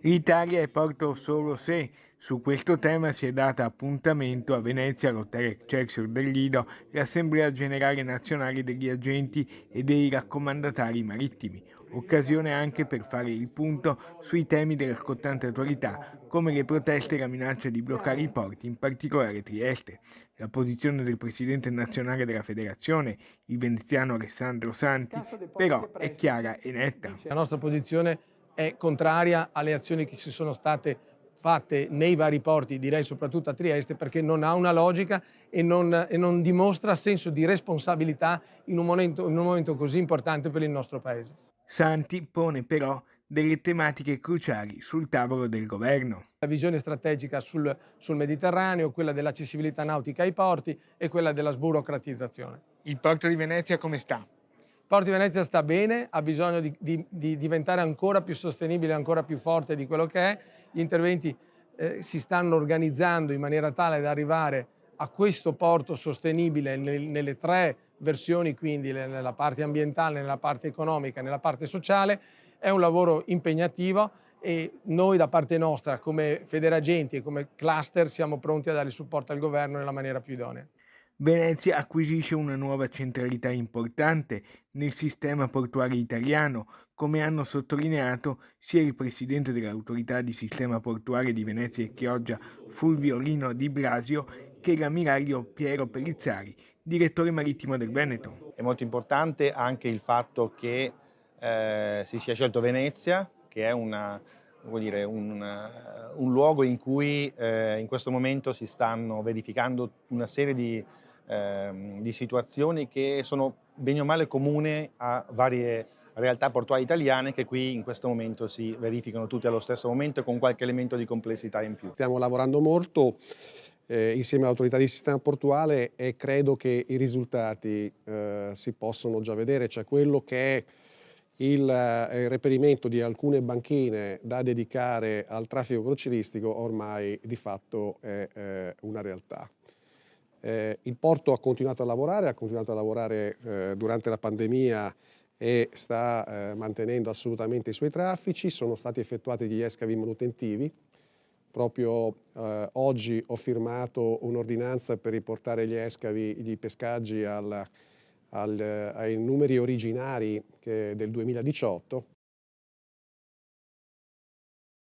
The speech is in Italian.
L'Italia è porto solo se. Su questo tema si è data appuntamento a Venezia all'Hotel Excelsior del Lido l'Assemblea Generale Nazionale degli Agenti e dei Raccomandatari Marittimi, occasione anche per fare il punto sui temi della scottante attualità, come le proteste e la minaccia di bloccare i porti, in particolare Trieste. La posizione del presidente nazionale della federazione, il veneziano Alessandro Santi, però è chiara e netta. La nostra posizione è contraria alle azioni che si sono state fatte nei vari porti, direi soprattutto a Trieste, perché non ha una logica e non dimostra senso di responsabilità in un momento così importante per il nostro Paese. Santi pone però delle tematiche cruciali sul tavolo del governo. La visione strategica sul Mediterraneo, quella dell'accessibilità nautica ai porti e quella della sburocratizzazione. Il porto di Venezia come sta? Il Porto di Venezia sta bene, ha bisogno di diventare ancora più sostenibile, ancora più forte di quello che è. Gli interventi si stanno organizzando in maniera tale da arrivare a questo porto sostenibile nelle tre versioni, quindi nella parte ambientale, nella parte economica e nella parte sociale. È un lavoro impegnativo e noi da parte nostra, come Federagenti e come cluster, siamo pronti a dare supporto al governo nella maniera più idonea. Venezia acquisisce una nuova centralità importante nel sistema portuale italiano, come hanno sottolineato sia il presidente dell'autorità di sistema portuale di Venezia e Chioggia, Fulvio Lino Di Blasio, che l'ammiraglio Piero Pellizzari, direttore marittimo del Veneto. È molto importante anche il fatto che si sia scelto Venezia, che è vuol dire, un luogo in cui in questo momento si stanno verificando una serie di situazioni che sono bene o male comuni a varie realtà portuali italiane che qui in questo momento si verificano tutte allo stesso momento con qualche elemento di complessità in più. Stiamo lavorando molto insieme all'autorità di sistema portuale e credo che i risultati si possono già vedere, cioè quello che è il reperimento di alcune banchine da dedicare al traffico crocieristico ormai di fatto è una realtà. Il porto ha continuato a lavorare durante la pandemia e sta mantenendo assolutamente i suoi traffici, sono stati effettuati degli escavi manutentivi. Proprio oggi ho firmato un'ordinanza per riportare gli escavi, gli pescaggi ai numeri originari del 2018